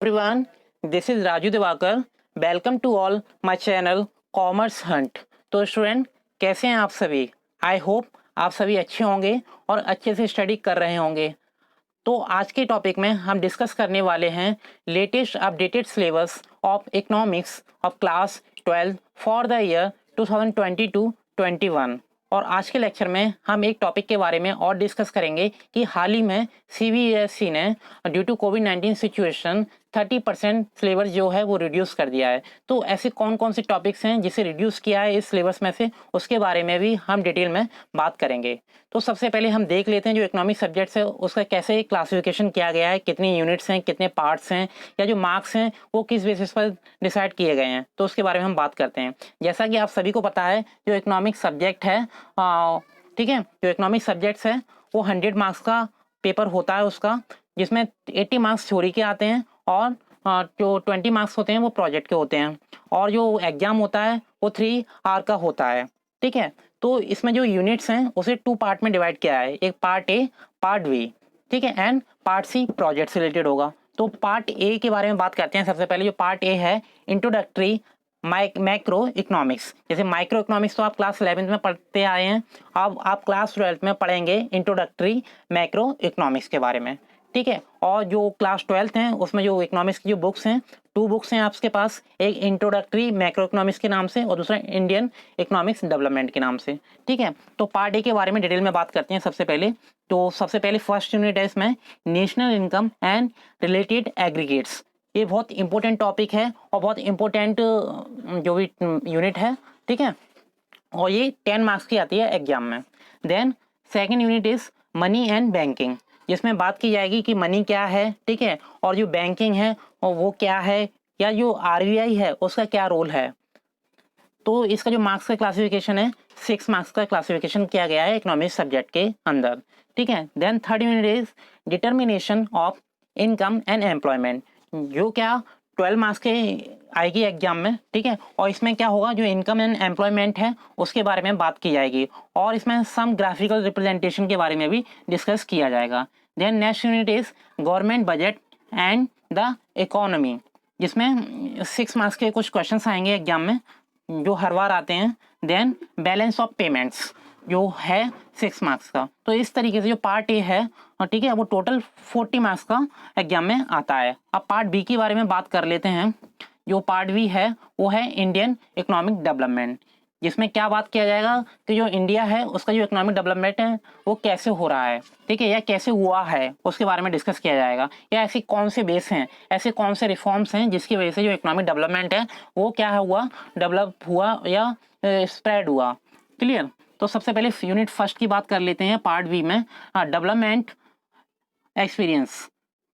Everyone, this is Raju Devakar. Welcome to all my channel Commerce Hunt. तो student कैसे हैं आप सभी? आई होप आप सभी अच्छे होंगे और अच्छे से स्टडी कर रहे होंगे। तो आज के टॉपिक में हम डिस्कस करने वाले हैं latest updated syllabus of economics of class 12 for the year 2022-21। और आज के लेक्चर में हम एक टॉपिक के बारे में और डिस्कस करेंगे कि हाल ही में सीबीएसई ने ड्यू टू कोविड-19 सिचुएशन 30% सिलेबस जो है वो रिड्यूस कर दिया है। तो ऐसे कौन कौन से टॉपिक्स हैं जिसे रिड्यूस किया है इस सिलेबस में से, उसके बारे में भी हम डिटेल में बात करेंगे। तो सबसे पहले हम देख लेते हैं जो इकोनॉमिक सब्जेक्ट्स है उसका कैसे क्लासिफिकेशन किया गया है, कितनी यूनिट्स हैं, कितने पार्ट्स हैं, या जो मार्क्स हैं वो किस बेसिस पर डिसाइड किए गए हैं। तो उसके बारे में हम बात करते हैं। जैसा कि आप सभी को पता है जो इकोनॉमिक सब्जेक्ट है, ठीक है, जो इकोनॉमिक सब्जेक्ट्स है वो 100 मार्क्स का पेपर होता है उसका, जिसमें 80 मार्क्स थ्योरी के आते हैं और जो 20 मार्क्स होते हैं वो प्रोजेक्ट के होते हैं। और जो एग्जाम होता है वो 3 आवर का होता है। ठीक है, तो इसमें जो यूनिट्स हैं उसे 2 पार्ट में डिवाइड किया है, एक पार्ट ए, पार्ट बी, ठीक है, एंड पार्ट सी प्रोजेक्ट से रिलेटेड होगा। तो पार्ट ए के बारे में बात करते हैं। सबसे पहले जो पार्ट ए है, इंट्रोडक्टरी मैक्रो इकोनॉमिक्स। जैसे माइक्रो इकोनॉमिक्स तो आप क्लास 11th में पढ़ते आए हैं, अब आप क्लास 12th में पढ़ेंगे इंट्रोडक्टरी मैक्रो इकोनॉमिक्स के बारे में। ठीक है, और जो क्लास 12th हैं उसमें जो इकोनॉमिक्स की जो बुक्स हैं, 2 बुक्स हैं आपके पास, एक इंट्रोडक्टरी मैक्रो इकोनॉमिक्स के नाम से और दूसरा इंडियन इकोनॉमिक्स डेवलपमेंट के नाम से। ठीक है, तो पार्ट ए के बारे में डिटेल में बात करते हैं। सबसे पहले फर्स्ट यूनिट है इसमें, national income and related aggregates. ये बहुत इंपॉर्टेंट टॉपिक है और बहुत इंपॉर्टेंट जो भी यूनिट है। ठीक है, और ये 10 मार्क्स की आती है एग्जाम में। Then second unit is money and banking, जिसमें बात की जाएगी कि मनी क्या है, ठीक है, और जो बैंकिंग है और वो क्या है, या जो आरबीआई है उसका क्या रोल है। तो इसका जो मार्क्स का क्लासिफिकेशन है, 6 मार्क्स का क्लासिफिकेशन किया गया है इकोनॉमिक्स सब्जेक्ट के अंदर। ठीक है, then third unit is determination of income and employment, जो क्या 12 मार्क्स के आएगी एग्जाम में। ठीक है, और इसमें क्या होगा, जो इनकम एंड एम्प्लॉयमेंट है उसके बारे में बात की जाएगी और इसमें सम ग्राफिकल रिप्रेजेंटेशन के बारे में भी डिस्कस किया जाएगा। Then next unit is government budget and the economy, जिसमें 6 मार्क्स के कुछ क्वेश्चंस आएंगे एग्जाम में जो हर बार आते हैं। देन बैलेंस ऑफ पेमेंट्स जो है 6 मार्क्स का। तो इस तरीके से जो पार्ट ए है, ठीक है, वो टोटल 40 मार्क्स का एग्जाम में आता है। अब पार्ट बी के बारे में बात कर लेते हैं। जो पार्ट बी है वो है इंडियन इकोनॉमिक डेवलपमेंट, जिसमें क्या बात किया जाएगा कि जो इंडिया है उसका जो इकोनॉमिक डेवलपमेंट है वो कैसे हो रहा है, ठीक है, या कैसे हुआ है उसके बारे में डिस्कस किया जाएगा। या ऐसे कौन से बेस हैं, ऐसे कौन से रिफॉर्म्स हैं जिसकी वजह से जो इकोनॉमिक डेवलपमेंट है वो क्या हुआ, डेवलप हुआ या स्प्रेड हुआ। क्लियर। तो सबसे पहले यूनिट फर्स्ट की बात कर लेते हैं पार्ट बी में, डेवलपमेंट एक्सपीरियंस,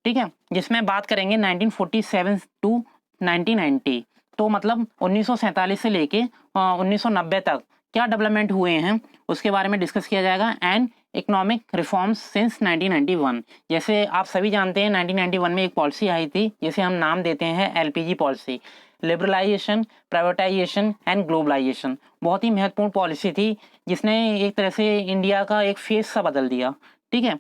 ठीक है, जिसमें बात करेंगे 1947 टू 1990। तो मतलब 1947 से लेके 1990 तक क्या डेवलपमेंट हुए हैं उसके बारे में डिस्कस किया जाएगा। And economic reforms since 1991। जैसे आप सभी जानते हैं 1991 में एक पॉलिसी आई थी जिसे हम नाम देते हैं LPG policy, liberalisation, privatisation and globalisation. बहुत ही महत्वपूर्ण पॉलिसी थी जिसने एक तरह से इंडिया का एक फेस सा बदल दिया। ठीक है,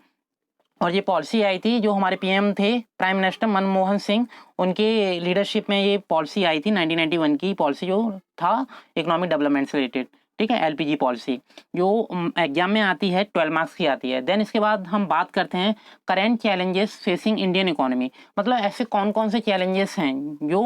और ये पॉलिसी आई थी जो हमारे पीएम थे, प्राइम मिनिस्टर मनमोहन सिंह, उनके लीडरशिप में ये पॉलिसी आई थी। 1991 की पॉलिसी जो था इकोनॉमिक डेवलपमेंट से रिलेटेड, ठीक है, एलपीजी पॉलिसी, जो एग्जाम में आती है, 12 मार्क्स की आती है। देन इसके बाद हम बात करते हैं current challenges facing Indian economy. मतलब ऐसे कौन कौन से चैलेंजेस हैं जो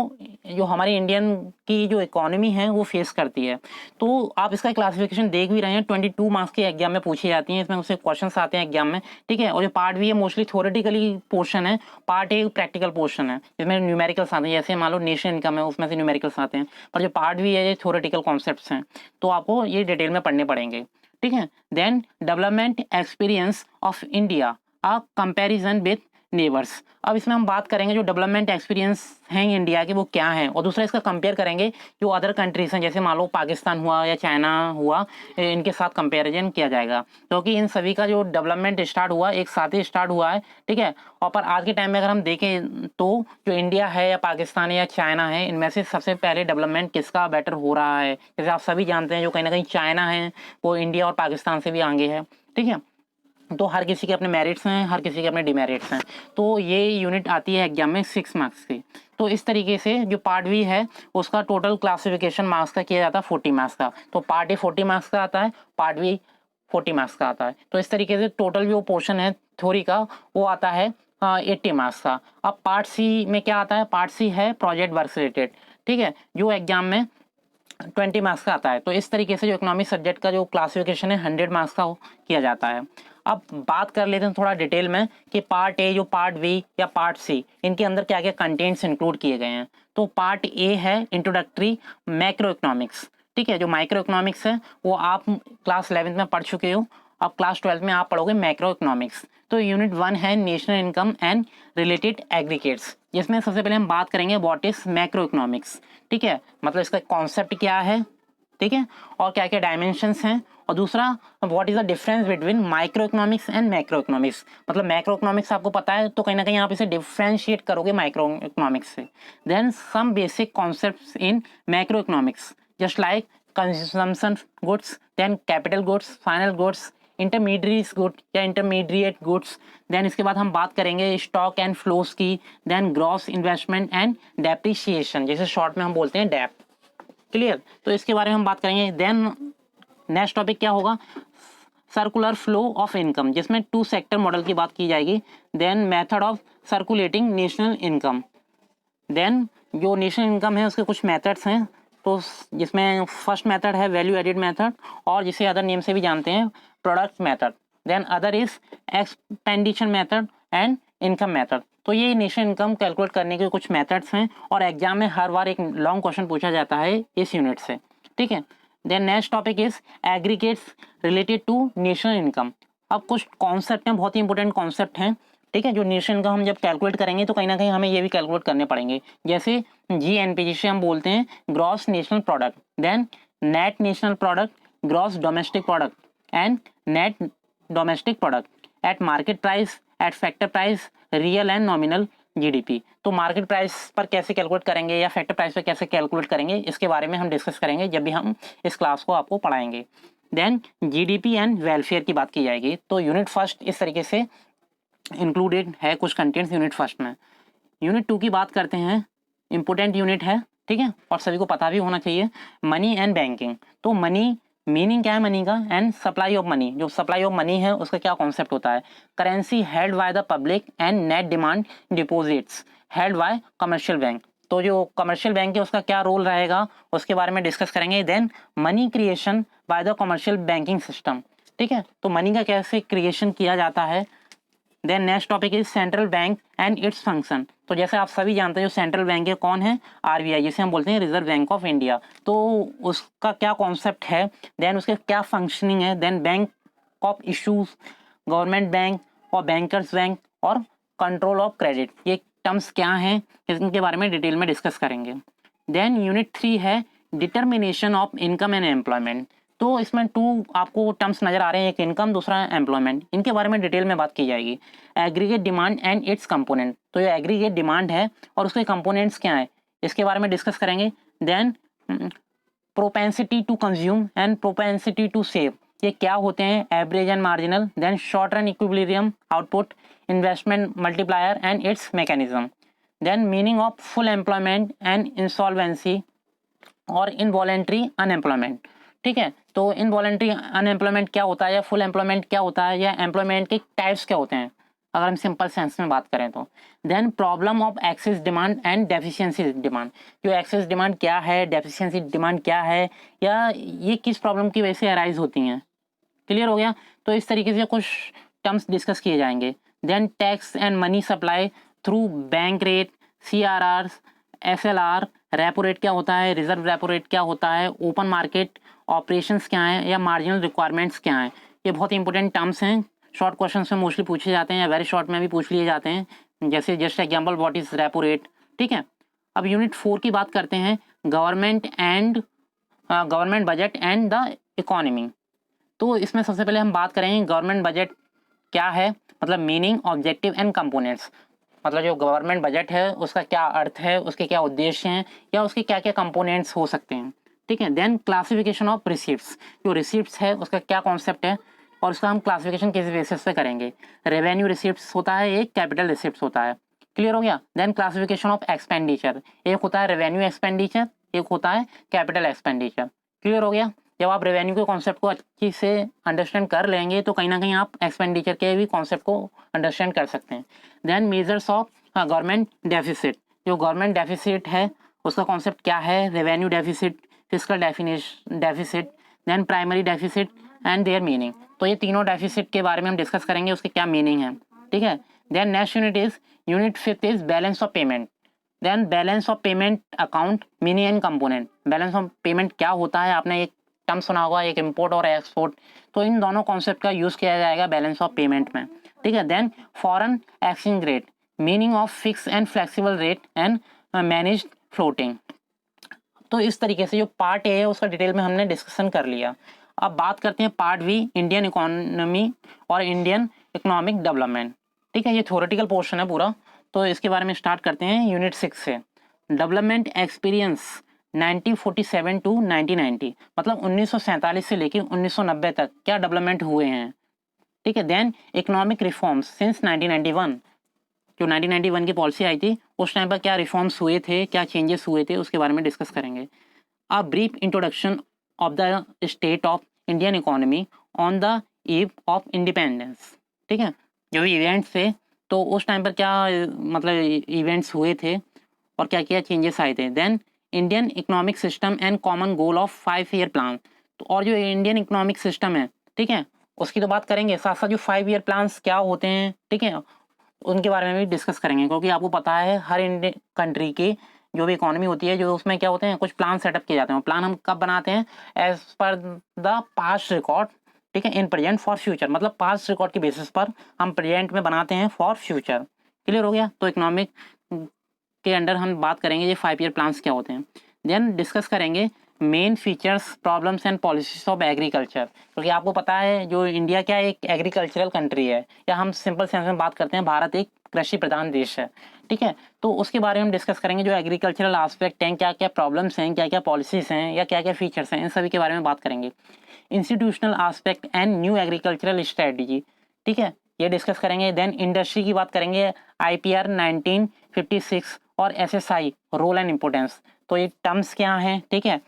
जो हमारी इंडियन की जो इकोनॉमी है वो फेस करती है। तो आप इसका क्लासिफिकेशन देख भी रहे हैं, 22 मार्क्स की एग्जाम में पूछी जाती हैं, इसमें उससे क्वेश्चन आते हैं एग्जाम में। ठीक है, और जो पार्ट बी है मोस्टली थ्योरेटिकली पोर्शन है, पार्ट ए प्रैक्टिकल पोर्शन है जिसमें न्यूमेरिकल्स आते हैं। जैसे मान लो नेशनल इनकम है उसमें से न्यूमेरिकल्स आते हैं, पर जो पार्ट बी है ये थ्योरेटिकल कॉन्सेप्ट्स हैं, तो आपको ये डिटेल में पढ़ने पड़ेंगे। ठीक है, then development experience of India, a comparison with neighbours. अब इसमें हम बात करेंगे जो डेवलपमेंट एक्सपीरियंस हैं इंडिया के वो क्या हैं, और दूसरा इसका कंपेयर करेंगे जो अदर कंट्रीज हैं, जैसे मान लो पाकिस्तान हुआ या चाइना हुआ, इनके साथ कंपैरिजन किया जाएगा, क्योंकि इन सभी का जो डेवलपमेंट स्टार्ट हुआ एक साथ ही स्टार्ट हुआ है। ठीक है, और पर आज के टाइम में अगर हम देखें तो जो इंडिया है या पाकिस्तान है या चाइना है, इनमें से सबसे पहले डेवलपमेंट किसका बेटर हो रहा है। जैसे आप सभी जानते हैं जो कहीं ना कहीं चाइना है वो इंडिया और पाकिस्तान से भी आगे है। ठीक है, तो हर किसी के अपने मेरिट्स हैं, हर किसी के अपने डिमेरिट्स हैं। तो ये यूनिट आती है एग्जाम में 6 मार्क्स की। तो इस तरीके से जो पार्ट बी है उसका टोटल क्लासिफिकेशन मार्क्स का किया जाता है 40 मार्क्स का। तो पार्ट ए 40 मार्क्स का आता है, पार्ट बी 40 मार्क्स का आता है। तो इस तरीके से टोटल जो पोर्शन है थ्योरी का वो आता है 80 मार्क्स का। अब पार्ट सी में क्या आता है, पार्ट सी है प्रोजेक्ट वर्क रिलेटेड, ठीक है, जो एग्जाम में 20 मार्क्स का आता है। तो इस तरीके से जो इकोनॉमिक सब्जेक्ट का जो क्लासिफिकेशन है 100 मार्क्स का किया जाता है। अब बात कर लेते हैं थोड़ा डिटेल में कि पार्ट ए, जो पार्ट बी या पार्ट सी, इनके अंदर क्या क्या कंटेंट्स इंक्लूड किए गए हैं। तो पार्ट ए है इंट्रोडक्टरी मैक्रो इकोनॉमिक्स, ठीक है। जो माइक्रो इकोनॉमिक्स है वो आप क्लास 11th में पढ़ चुके हो, अब क्लास 12th में आप पढ़ोगे मैक्रो इकोनॉमिक्स। तो यूनिट 1 है national income and related aggregates, जिसमें सबसे पहले हम बात करेंगे व्हाट इज मैक्रो इकोनॉमिक्स, ठीक है, मतलब इसका कॉन्सेप्ट क्या है, ठीक है, और क्या क्या डायमेंशंस हैं। और दूसरा what is the difference between micro economics and macro economics, मतलब मैक्रो इकोनॉमिक्स आपको पता है तो कहीं ना कहीं आप इसे डिफरेंशिएट करोगे माइक्रो इकोनॉमिक्स से। Then some basic concepts in macro economics just like consumption goods, then capital goods, final goods, intermediate good या इंटरमीडिएट गुड्स। देन इसके बाद हम बात करेंगे स्टॉक एंड फ्लोस की, then gross investment and depreciation, जैसे short में हम बोलते हैं डेप, क्लियर। तो इसके बारे में हम बात करेंगे। देन नेक्स्ट टॉपिक क्या होगा, सर्कुलर फ्लो ऑफ इनकम, जिसमें 2 सेक्टर मॉडल की बात की जाएगी। Then method of circulating national income, then जो नेशनल इनकम है उसके कुछ मेथड्स हैं। तो जिसमें फर्स्ट मेथड है वैल्यू एडिड मेथड, और जिसे अदर नेम से भी जानते हैं product method. Then other is expenditure method and income method. तो ये नेशनल इनकम कैलकुलेट करने के कुछ मेथड्स हैं, और एग्जाम में हर बार एक लॉन्ग क्वेश्चन पूछा जाता है इस यूनिट से, ठीक है। Then next topic is aggregates related to national income. अब कुछ कॉन्सेप्ट हैं, बहुत ही इंपॉर्टेंट कॉन्सेप्ट हैं, ठीक है, जो नेशनल इनकम हम जब कैलकुलेट करेंगे तो कहीं ना कहीं हमें ये भी कैलकुलेट करने पड़ेंगे। जैसे जीएनपी, जिसे हम बोलते हैं gross national product, then net national product, gross domestic product and net domestic product at market price, at factor price, real and nominal GDP. तो मार्केट प्राइस पर कैसे कैलकुलेट करेंगे या फैक्टर प्राइस पर कैसे कैलकुलेट करेंगे, इसके बारे में हम डिस्कस करेंगे जब भी हम इस क्लास को आपको पढ़ाएंगे। देन जीडीपी एंड वेलफेयर की बात की जाएगी। तो यूनिट फर्स्ट इस तरीके से इंक्लूडेड है कुछ कंटेंट्स यूनिट फर्स्ट में। यूनिट 2 की बात करते हैं, इंपोर्टेंट यूनिट है, ठीक है, और सभी को पता भी होना चाहिए, मनी एंड बैंकिंग। तो मनी मीनिंग क्या है मनी का, एंड सप्लाई ऑफ मनी, जो सप्लाई ऑफ मनी है उसका क्या कॉन्सेप्ट होता है। Currency held by the public and net demand deposits held by commercial bank. तो जो कमर्शियल बैंक है उसका क्या रोल रहेगा उसके बारे में डिस्कस करेंगे। Then money creation by the commercial banking system, ठीक है, तो मनी का कैसे क्रिएशन किया जाता है। Then next topic is central bank and its function. तो जैसे आप सभी जानते हैं जो सेंट्रल बैंक है कौन है, आरबीआई, जिसे हम बोलते हैं रिजर्व बैंक ऑफ इंडिया। तो उसका क्या कॉन्सेप्ट है, देन उसके क्या फंक्शनिंग है, then bank of issues, government bank और बैंकर्स बैंक, और कंट्रोल ऑफ क्रेडिट, ये टर्म्स क्या हैं इनके बारे में डिटेल में डिस्कस करेंगे। देन यूनिट 3 है determination of income and employment. तो इसमें 2 आपको टर्म्स नजर आ रहे हैं, एक इनकम दूसरा एम्प्लॉयमेंट, इनके बारे में डिटेल में बात की जाएगी। Aggregate demand and it's component, तो ये एग्रीगेट डिमांड है और उसके कंपोनेंट्स क्या हैं इसके बारे में डिस्कस करेंगे। Then propensity to consume and propensity to save, ये क्या होते हैं, average and marginal. Then short run equilibrium output, investment multiplier and its mechanism. Then meaning of full employment and insolvency और इनवॉलेंट्री अनएम्प्लॉयमेंट, ठीक है। तो involuntary unemployment क्या होता है या फुल एम्प्लॉयमेंट क्या होता है या एम्प्लॉयमेंट के टाइप्स क्या होते हैं अगर हम सिंपल सेंस में बात करें तो। Then problem of excess demand and deficiency demand, जो एक्सेस डिमांड क्या है, डेफिशिएंसी डिमांड क्या है, या ये किस प्रॉब्लम की वजह से अराइज होती हैं, क्लियर हो गया। तो इस तरीके से कुछ टर्म्स डिस्कस किए जाएंगे। Then tax and money supply through bank rate, CRR, SLR, repo rate क्या होता है, रिजर्व रेपो रेट क्या होता है, ओपन मार्केट ऑपरेशंस क्या हैं, या मार्जिनल रिक्वायरमेंट्स क्या हैं। ये बहुत इंपॉर्टेंट टर्म्स हैं, शॉर्ट क्वेश्चन में मोस्टली पूछे जाते हैं या वेरी शॉर्ट में भी पूछ लिए जाते हैं, जैसे just example what is repo rate, ठीक है। अब यूनिट 4 की बात करते हैं, government budget and the economy. तो इसमें सबसे पहले हम बात करेंगे गवर्नमेंट बजट क्या है, मतलब मीनिंग, ऑब्जेक्टिव एंड कंपोनेंट्स, मतलब जो गवर्नमेंट बजट है उसका क्या अर्थ है, उसके क्या उद्देश्य हैं, या उसके क्या क्या कंपोनेंट्स हो सकते हैं, ठीक है। देन क्लासिफिकेशन ऑफ रिसीप्ट्स, जो रिसीप्ट्स है उसका क्या कॉन्सेप्ट है, और उसका हम क्लासिफिकेशन किस बेसिस पे करेंगे। रेवेन्यू रिसिप्ट्स होता है, एक कैपिटल रिसिप्ट्स होता है। क्लियर हो गया। देन क्लासिफिकेशन ऑफ एक्सपेंडिचर, एक होता है रेवेन्यू एक्सपेंडिचर, एक होता है कैपिटल एक्सपेंडिचर। क्लियर हो गया। जब आप रेवेन्यू के कॉन्सेप्ट को अच्छी से अंडरस्टैंड कर लेंगे तो कहीं ना कहीं आप एक्सपेंडिचर के भी कॉन्सेप्ट को अंडरस्टैंड कर सकते हैं। Then measures of government deficit, जो गवर्नमेंट डेफिसिट है उसका कॉन्सेप्ट क्या है, revenue deficit, physical deficit, then primary deficit and their meaning. तो ये तीनों डेफिसिट के बारे में हम डिस्कस करेंगे, उसके क्या मीनिंग है। ठीक है। Then next unit fifth is balance of payment. Then balance of payment account meaning and component. Balance of payment क्या होता है, आपने एक टर्म सुना होगा, एक इम्पोर्ट और एक्सपोर्ट। तो इन दोनों कॉन्सेप्ट का यूज किया जाएगा बैलेंस ऑफ पेमेंट में। ठीक है। Then foreign exchange rate, meaning of fix and flexible rate and managed floating. तो इस तरीके से जो पार्ट ए है उसका डिटेल में हमने डिस्कशन कर लिया। अब बात करते हैं पार्ट बी, इंडियन इकोनॉमी और इंडियन इकोनॉमिक डेवलपमेंट। ठीक है, ये थ्योरेटिकल पोर्शन है पूरा, तो इसके बारे में स्टार्ट करते हैं यूनिट 6 से। डेवलपमेंट एक्सपीरियंस 1947 टू 1990, मतलब 1947 से लेकर 1990 तक क्या डेवलपमेंट हुए हैं। ठीक है। देन इकोनॉमिक रिफॉर्म्स सिंस 1991, जो 1991 की पॉलिसी आई थी उस टाइम पर क्या रिफॉर्म्स हुए थे, क्या चेंजेस हुए थे, उसके बारे में डिस्कस करेंगे। A brief introduction of the state of Indian economy on the eve of independence. ठीक है, जो भी इवेंट्स थे तो उस टाइम पर क्या मतलब इवेंट्स हुए थे और क्या क्या चेंजेस आए थे। Then Indian economic system and common goal of 5 year plan. तो और जो इंडियन इकोनॉमिक सिस्टम है, ठीक है, उसकी तो बात करेंगे, साथ साथ जो 5 ईयर प्लान्स क्या होते हैं, ठीक है, उनके बारे में भी डिस्कस करेंगे। क्योंकि आपको पता है हर इंडियन कंट्री की जो भी इकोनॉमी होती है, जो उसमें क्या होते हैं, कुछ प्लान सेटअप किए जाते हैं। प्लान हम कब बनाते हैं, as per the past record. ठीक है, इन प्रेजेंट फॉर फ्यूचर, मतलब पास्ट रिकॉर्ड की बेसिस पर हम प्रेजेंट में बनाते हैं फॉर फ्यूचर। क्लियर हो गया। तो इकोनॉमिक के अंडर हम बात करेंगे ये 5 ईयर प्लान्स क्या होते हैं। देन डिस्कस करेंगे main features, problems and policies of agriculture. क्योंकि आपको पता है जो इंडिया क्या एक एग्रीकल्चरल कंट्री है, या हम सिंपल सेंस में बात करते हैं भारत एक कृषि प्रधान देश है। ठीक है, तो उसके बारे में हम डिस्कस करेंगे, जो एग्रीकल्चरल आस्पेक्ट हैं, क्या क्या प्रॉब्लम्स हैं, क्या क्या पॉलिसीज हैं, या क्या क्या फीचर्स हैं, इन सभी के बारे में बात करेंगे। Institutional aspect and new agricultural strategy, ठीक है, ये डिस्कस करेंगे। देन इंडस्ट्री की बात करेंगे, IPR 1956 और SSI रोल एंड इम्पोर्टेंस। तो ये टर्म्स क्या हैं, ठीक है,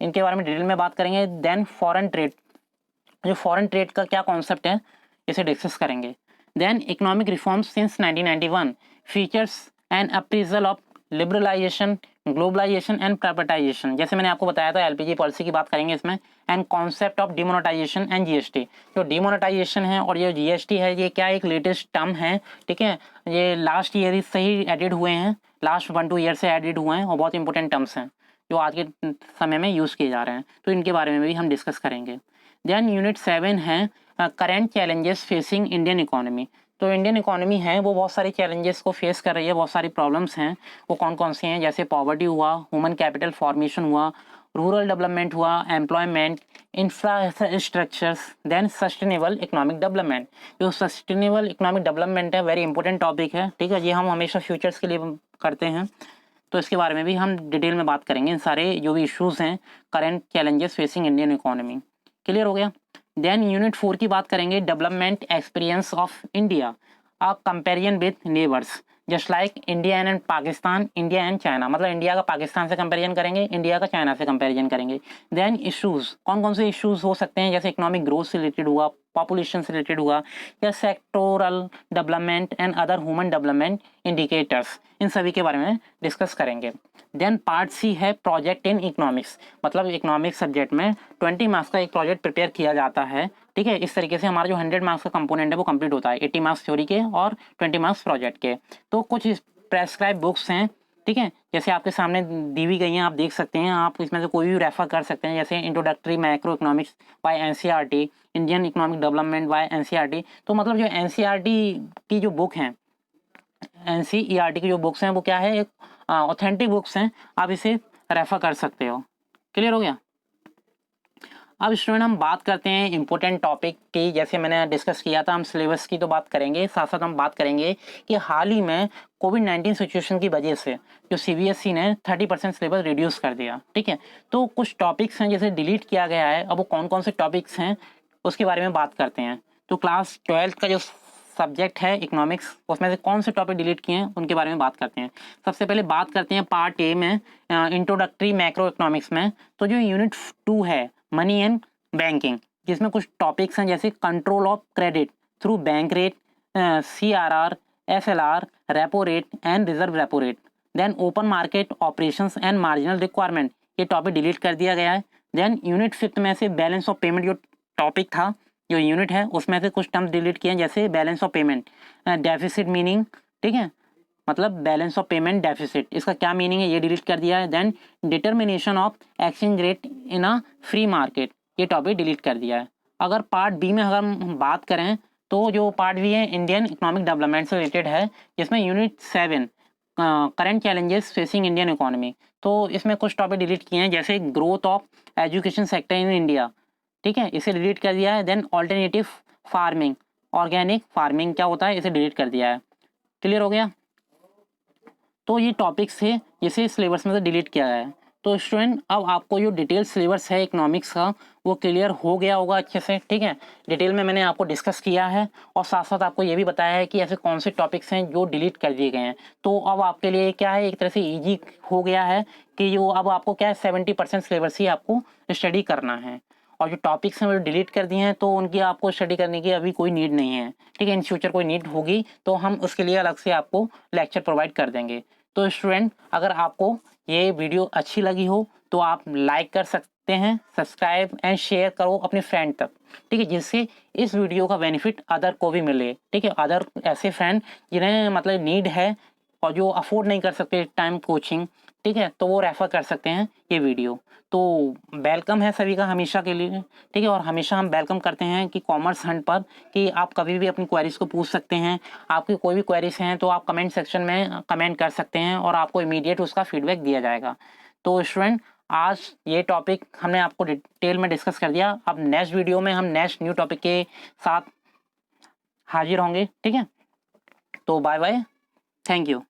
इनके बारे में डिटेल में बात करेंगे। देन फॉरेन ट्रेड, जो फॉरेन ट्रेड का क्या कॉन्सेप्ट है इसे डिस्कस करेंगे। Then economic reforms since 1991, features and appraisal of liberalisation, globalisation and privatisation. जैसे मैंने आपको बताया था LPG पॉलिसी की बात करेंगे इसमें। And concept of demonetisation and GST। जो डिमोनेटाइजेशन है और ये GST है, ये क्या एक लेटेस्ट टर्म है। ठीक है, ये लास्ट ईयर से ही एडिड हुए हैं, लास्ट 1-2 ईयर से एडिड हुए हैं और बहुत इंपॉर्टेंट टर्म्स हैं जो आज के समय में यूज़ किए जा रहे हैं। तो इनके बारे में भी हम डिस्कस करेंगे। देन यूनिट 7 है current challenges facing Indian economy. तो इंडियन इकोनॉमी है वो बहुत सारे चैलेंजेस को फेस कर रही है, बहुत सारी प्रॉब्लम्स हैं। वो कौन कौन से हैं, जैसे पॉवर्टी हुआ, ह्यूमन कैपिटल फॉर्मेशन हुआ, रूरल डेवलपमेंट हुआ, employment, infrastructures, then sustainable economic development. जो सस्टेनेबल इकोनॉमिक डेवलपमेंट है वेरी इंपॉर्टेंट टॉपिक है। ठीक है, ये हम हमेशा फ्यूचर्स के लिए करते हैं, तो इसके बारे में भी हम डिटेल में बात करेंगे। इन सारे जो भी इश्यूज हैं, current challenges facing Indian economy. Clear हो गया। देन यूनिट 4 की बात करेंगे, development experience of India, a comparison with neighbours just like India and Pakistan, India and China. मतलब इंडिया का पाकिस्तान से कंपेरिजन करेंगे, इंडिया का चाइना से कंपेरिजन करेंगे। देन इश्यूज, कौन कौन से इश्यूज हो सकते हैं, जैसे इकोनॉमिक ग्रोथ से रिलेटेड हुआ, पॉपुलेशन से रिलेटेड हुआ, या sectoral development and other human development indicators, इन सभी के बारे में डिस्कस करेंगे। देन पार्ट सी है प्रोजेक्ट इन इकोनॉमिक्स, मतलब इकोनॉमिक्स सब्जेक्ट में 20 मार्क्स का एक प्रोजेक्ट प्रिपेयर किया जाता है। ठीक है, इस तरीके से हमारा जो 100 मार्क्स का कंपोनेंट है वो कंप्लीट होता है, 80 मार्क्स थ्योरी के और 20 मार्क्स प्रोजेक्ट के। तो कुछ प्रेस्क्राइब बुक्स हैं, ठीक है, जैसे आपके सामने दी हुई गई हैं, आप देख सकते हैं, आप इसमें से कोई भी रेफर कर सकते हैं। जैसे introductory macro economics by NCERT, Indian economic development by NCERT। तो मतलब जो NCERT की जो बुक हैं, NCERT की जो बुक्स हैं वो क्या है, एक ऑथेंटिक बुक्स हैं, आप इसे रेफर कर सकते हो। क्लियर हो गया। अब स्टूडेंट हम बात करते हैं इंपॉर्टेंट टॉपिक की। जैसे मैंने डिस्कस किया था, हम सिलेबस की तो बात करेंगे, साथ साथ हम बात करेंगे कि हाल ही में कोविड-19 सिचुएशन की वजह से जो CBSE ने 30% सिलेबस रिड्यूस कर दिया। ठीक है, तो कुछ टॉपिक्स हैं जैसे डिलीट किया गया है। अब वो कौन कौन से टॉपिक्स हैं उसके बारे में बात करते हैं। तो क्लास 12th का जो सब्जेक्ट है इकोनॉमिक्स, उसमें से कौन से टॉपिक डिलीट किए हैं उनके बारे में बात करते हैं। सबसे पहले बात करते हैं पार्ट ए में, इंट्रोडक्टरी मैक्रो इकोनॉमिक्स में। तो जो यूनिट 2 है मनी एंड बैंकिंग, जिसमें कुछ टॉपिक्स हैं जैसे control of credit through bank rate, CRR, SLR, repo rate and reserve repo rate, then open market operations and marginal requirement, ये टॉपिक डिलीट कर दिया गया है। देन यूनिट 5 में से बैलेंस ऑफ पेमेंट जो टॉपिक था, जो यूनिट है उसमें से कुछ टर्म्स डिलीट किए हैं जैसे balance of payment, deficit meaning, ठीक है, मतलब बैलेंस ऑफ पेमेंट डेफिसिट, इसका क्या मीनिंग है ये डिलीट कर दिया है। Then determination of exchange rate in a free market, ये टॉपिक डिलीट कर दिया है। अगर पार्ट बी में अगर हम बात करें तो जो पार्ट बी है इंडियन इकोनॉमिक डेवलपमेंट से रिलेटेड है, जिसमें unit 7 current challenges facing Indian economy, तो इसमें कुछ टॉपिक डिलीट किए हैं जैसे growth of education sector in India, ठीक है, इसे डिलीट कर दिया है। Then alternative farming, organic farming क्या होता है, इसे डिलीट कर दिया है। क्लियर हो गया। तो ये टॉपिक्स थे जिसे सिलेबस में से डिलीट किया गया है। तो स्टूडेंट अब आपको जो डिटेल सिलेबस है इकोनॉमिक्स का वो क्लियर हो गया होगा अच्छे से, ठीक है। डिटेल में मैंने आपको डिस्कस किया है और साथ साथ आपको ये भी बताया है कि ऐसे कौन से टॉपिक्स हैं जो डिलीट कर दिए गए हैं। तो अब आपके लिए क्या है, एक तरह से ईजी हो गया है कि जो अब आपको क्या है 70% सिलेबस ही आपको स्टडी करना है, और जो टॉपिक्स हैं वो डिलीट कर दिए हैं तो उनकी आपको स्टडी करने की अभी कोई नीड नहीं है, ठीक है। इन फ्यूचर कोई नीड होगी तो हम उसके लिए अलग से आपको लेक्चर प्रोवाइड कर देंगे। तो स्टूडेंट अगर आपको ये वीडियो अच्छी लगी हो तो आप लाइक कर सकते हैं, सब्सक्राइब एंड शेयर करो अपने फ्रेंड तक, ठीक है, जिससे इस वीडियो का बेनिफिट अदर को भी मिले, ठीक है। अदर ऐसे फ्रेंड जिन्हें मतलब नीड है और जो अफोर्ड नहीं कर सकते टाइम कोचिंग, ठीक है, तो वो रेफर कर सकते हैं ये वीडियो। तो वेलकम है सभी का हमेशा के लिए, ठीक है। और हमेशा हम वेलकम करते हैं कि कॉमर्स हंट पर कि आप कभी भी अपनी क्वेरीज को पूछ सकते हैं। आपकी कोई भी क्वेरीज हैं तो आप कमेंट सेक्शन में कमेंट कर सकते हैं और आपको इमीडिएट उसका फीडबैक दिया जाएगा। तो स्टूडेंट आज ये टॉपिक हमने आपको डिटेल में डिस्कस कर दिया। अब नेक्स्ट वीडियो में हम नेक्स्ट न्यू टॉपिक के साथ हाजिर होंगे, ठीक है। तो बाय बाय, थैंक यू।